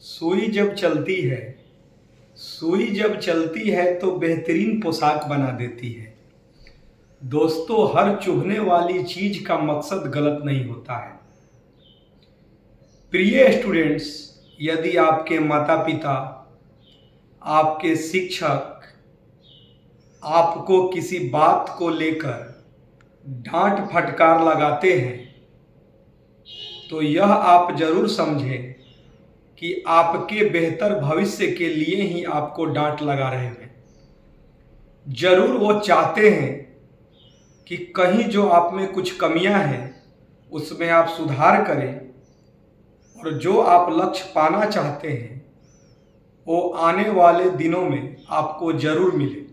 सुई जब चलती है तो बेहतरीन पोशाक बना देती है। दोस्तों, हर चुभने वाली चीज का मकसद गलत नहीं होता है। प्रिय स्टूडेंट्स, यदि आपके माता पिता, आपके शिक्षक आपको किसी बात को लेकर डांट फटकार लगाते हैं तो यह आप जरूर समझें कि आपके बेहतर भविष्य के लिए ही आपको डांट लगा रहे हैं। जरूर वो चाहते हैं कि कहीं जो आप में कुछ कमियां हैं उसमें आप सुधार करें और जो आप लक्ष्य पाना चाहते हैं वो आने वाले दिनों में आपको जरूर मिले।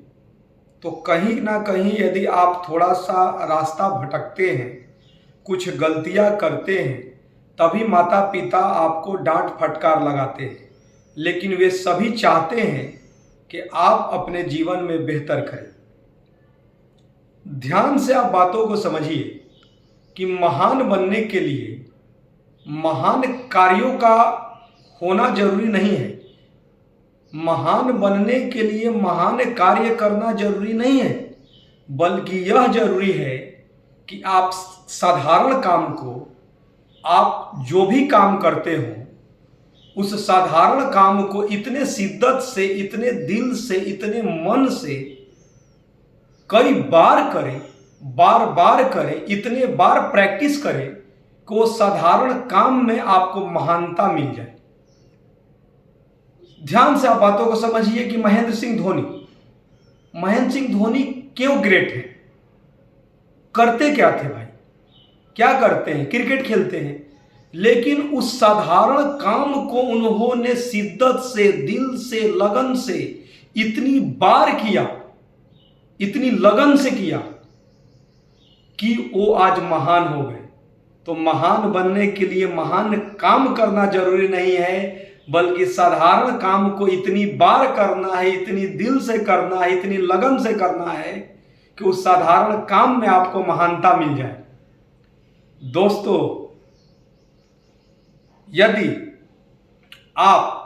तो कहीं ना कहीं यदि आप थोड़ा सा रास्ता भटकते हैं, कुछ गलतियां करते हैं, तभी माता पिता आपको डांट फटकार लगाते हैं। लेकिन वे सभी चाहते हैं कि आप अपने जीवन में बेहतर करें। ध्यान से आप बातों को समझिए कि महान बनने के लिए महान कार्यों का होना जरूरी नहीं है। महान बनने के लिए महान कार्य करना जरूरी नहीं है, बल्कि यह जरूरी है कि आप साधारण काम को, आप जो भी काम करते हो उस साधारण काम को इतने शिद्दत से, इतने दिल से, इतने मन से कई बार करें, बार बार करें, इतने बार प्रैक्टिस करें कि वो साधारण काम में आपको महानता मिल जाए। ध्यान से आप बातों को समझिए कि महेंद्र सिंह धोनी क्यों ग्रेट है। करते क्या थे भाई? क्या करते हैं? क्रिकेट खेलते हैं। लेकिन उस साधारण काम को उन्होंने शिद्दत से, दिल से, लगन से इतनी बार किया, इतनी लगन से किया कि वो आज महान हो गए। तो महान बनने के लिए महान काम करना जरूरी नहीं है, बल्कि साधारण काम को इतनी बार करना है, इतनी दिल से करना है, इतनी लगन से करना है कि उस साधारण काम में आपको महानता मिल जाए। दोस्तों, यदि आप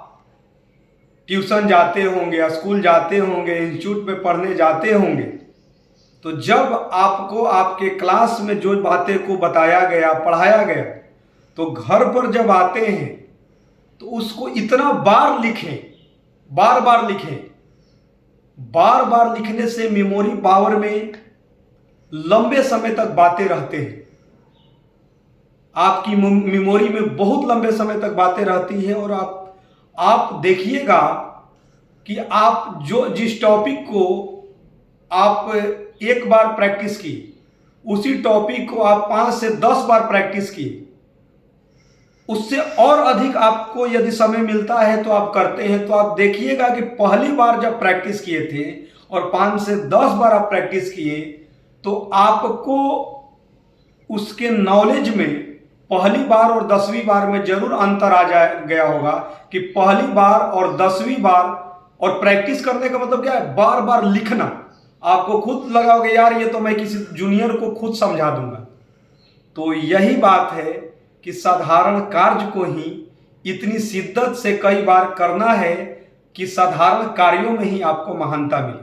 ट्यूशन जाते होंगे, स्कूल जाते होंगे, इंस्टीट्यूट में पढ़ने जाते होंगे, तो जब आपको आपके क्लास में जो बातें को बताया गया, पढ़ाया गया, तो घर पर जब आते हैं तो उसको इतना बार लिखें, बार बार लिखें। बार बार लिखने से मेमोरी पावर में लंबे समय तक बातें रहते हैं। आपकी मेमोरी में बहुत लंबे समय तक बातें रहती हैं और आप देखिएगा कि आप जिस टॉपिक को आप एक बार प्रैक्टिस की, उसी टॉपिक को आप 5 से 10 बार प्रैक्टिस किए, उससे और अधिक आपको यदि समय मिलता है तो आप करते हैं, तो आप देखिएगा कि पहली बार जब प्रैक्टिस किए थे और 5 से 10 बार आप प्रैक्टिस किए तो आपको उसके नॉलेज में पहली बार और 10वीं बार में जरूर अंतर आ गया होगा कि पहली बार और 10वीं बार। और प्रैक्टिस करने का मतलब क्या है? बार बार लिखना। आपको खुद लगा होगा यार ये तो मैं किसी जूनियर को खुद समझा दूंगा। तो यही बात है कि साधारण कार्य को ही इतनी शिद्दत से कई बार करना है कि साधारण कार्यों में ही आपको महानता मिले।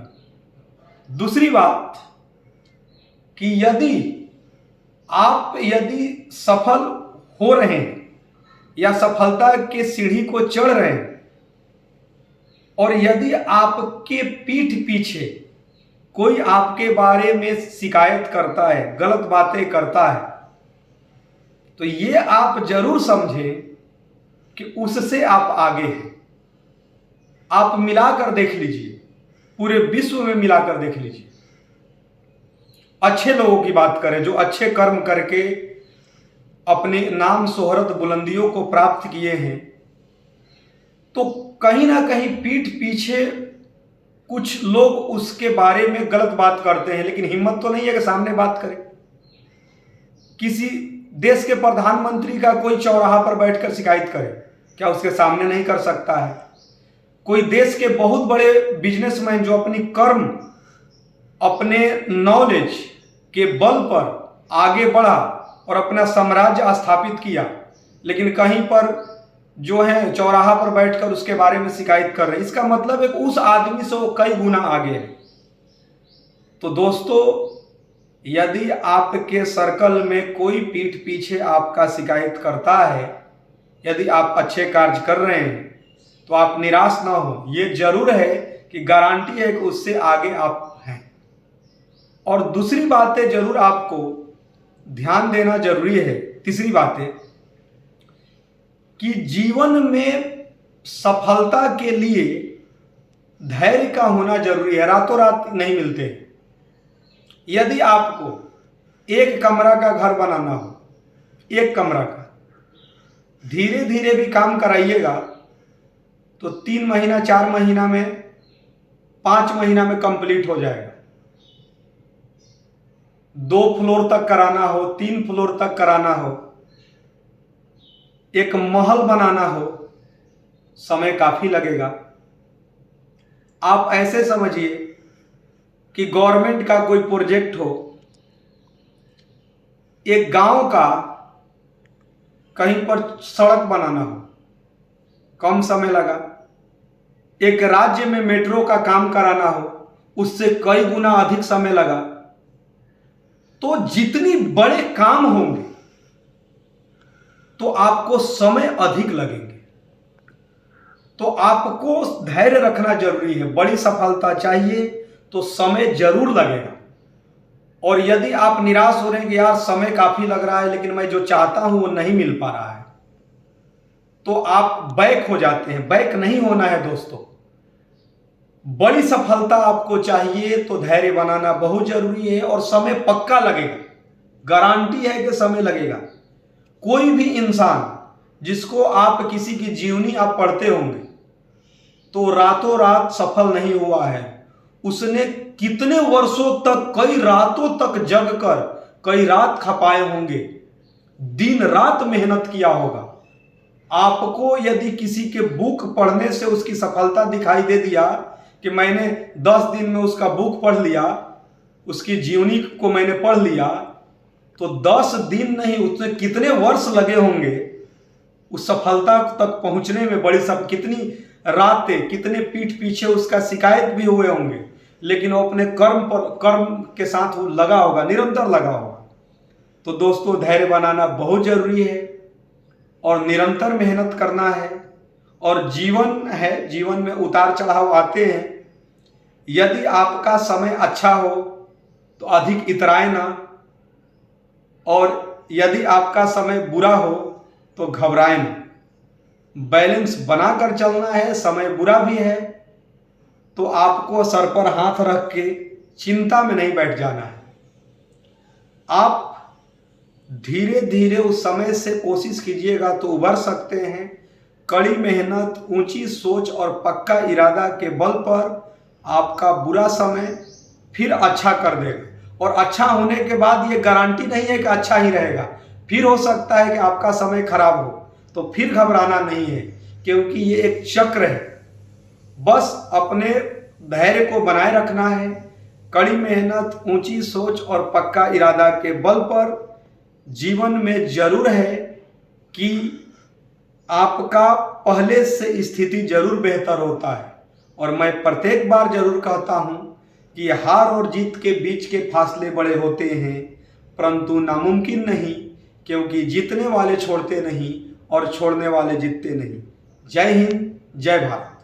दूसरी बात कि यदि सफल हो रहे हैं या सफलता के सीढ़ी को चढ़ रहे हैं और यदि आपके पीठ पीछे कोई आपके बारे में शिकायत करता है, गलत बातें करता है, तो ये आप जरूर समझें कि उससे आप आगे हैं। आप मिलाकर देख लीजिए, पूरे विश्व में मिलाकर देख लीजिए। अच्छे लोगों की बात करें जो अच्छे कर्म करके अपने नाम शोहरत बुलंदियों को प्राप्त किए हैं, तो कहीं ना कहीं पीठ पीछे कुछ लोग उसके बारे में गलत बात करते हैं, लेकिन हिम्मत तो नहीं है कि सामने बात करें। किसी देश के प्रधानमंत्री का कोई चौराहा पर बैठकर शिकायत करे, क्या उसके सामने नहीं कर सकता है? कोई देश के बहुत बड़े बिजनेसमैन जो अपनी कर्म, अपने नॉलेज के बल पर आगे बढ़ा और अपना साम्राज्य स्थापित किया, लेकिन कहीं पर जो है चौराहा पर बैठकर उसके बारे में शिकायत कर रहे हैं। इसका मतलब है कि उस आदमी से वो कई गुना आगे है। तो दोस्तों, यदि आपके सर्कल में कोई पीठ पीछे आपका शिकायत करता है, यदि आप अच्छे कार्य कर रहे हैं, तो आप निराश ना हो। ये जरूर है कि गारंटी है कि उससे आगे आप हैं। और दूसरी बातें जरूर आपको ध्यान देना जरूरी है। तीसरी बात है कि जीवन में सफलता के लिए धैर्य का होना जरूरी है। रातों रात नहीं मिलते। यदि आपको एक कमरा का घर बनाना हो, एक कमरा का, धीरे धीरे भी काम कराइएगा तो 3 महीना, 4 महीना में, 5 महीना में कंप्लीट हो जाएगा। 2 फ्लोर तक कराना हो, 3 फ्लोर तक कराना हो, एक महल बनाना हो, समय काफी लगेगा। आप ऐसे समझिए कि गवर्नमेंट का कोई प्रोजेक्ट हो, एक गांव का कहीं पर सड़क बनाना हो, कम समय लगा। एक राज्य में मेट्रो का काम कराना हो, उससे कई गुना अधिक समय लगा। तो जितनी बड़े काम होंगे तो आपको समय अधिक लगेंगे। तो आपको धैर्य रखना जरूरी है। बड़ी सफलता चाहिए तो समय जरूर लगेगा। और यदि आप निराश हो रहे हैं कि यार समय काफी लग रहा है लेकिन मैं जो चाहता हूं वो नहीं मिल पा रहा है, तो आप बैक हो जाते हैं। बैक नहीं होना है दोस्तों। बड़ी सफलता आपको चाहिए तो धैर्य बनाना बहुत जरूरी है और समय पक्का लगेगा। गारंटी है कि समय लगेगा। कोई भी इंसान जिसको आप किसी की जीवनी आप पढ़ते होंगे तो रातों रात सफल नहीं हुआ है। उसने कितने वर्षों तक, कई रातों तक जगकर कई रात खपाए होंगे, दिन रात मेहनत किया होगा। आपको यदि किसी के बुक पढ़ने से उसकी सफलता दिखाई दे दिया कि मैंने 10 दिन में उसका बुक पढ़ लिया, उसकी जीवनी को मैंने पढ़ लिया, तो 10 दिन नहीं, उसने कितने वर्ष लगे होंगे उस सफलता तक पहुंचने में। बड़ी सब कितनी रातें, कितने पीठ पीछे उसका शिकायत भी हुए होंगे, लेकिन वो अपने कर्म के साथ वो लगा होगा, निरंतर लगा होगा। तो दोस्तों, धैर्य बनाना बहुत जरूरी है और निरंतर मेहनत करना है। और जीवन है, जीवन में उतार चढ़ाव आते हैं। यदि आपका समय अच्छा हो तो अधिक इतराए ना, और यदि आपका समय बुरा हो तो घबराए ना। बैलेंस बनाकर चलना है। समय बुरा भी है तो आपको सर पर हाथ रख के चिंता में नहीं बैठ जाना है। आप धीरे धीरे उस समय से कोशिश कीजिएगा तो उबर सकते हैं। कड़ी मेहनत, ऊंची सोच और पक्का इरादा के बल पर आपका बुरा समय फिर अच्छा कर देगा। और अच्छा होने के बाद ये गारंटी नहीं है कि अच्छा ही रहेगा। फिर हो सकता है कि आपका समय खराब हो, तो फिर घबराना नहीं है, क्योंकि ये एक चक्र है। बस अपने धैर्य को बनाए रखना है। कड़ी मेहनत, ऊंची सोच और पक्का इरादा के बल पर जीवन में जरूर है कि आपका पहले से स्थिति जरूर बेहतर होता है। और मैं प्रत्येक बार जरूर कहता हूं कि हार और जीत के बीच के फासले बड़े होते हैं, परंतु नामुमकिन नहीं, क्योंकि जीतने वाले छोड़ते नहीं और छोड़ने वाले जीतते नहीं। जय हिंद, जय भारत।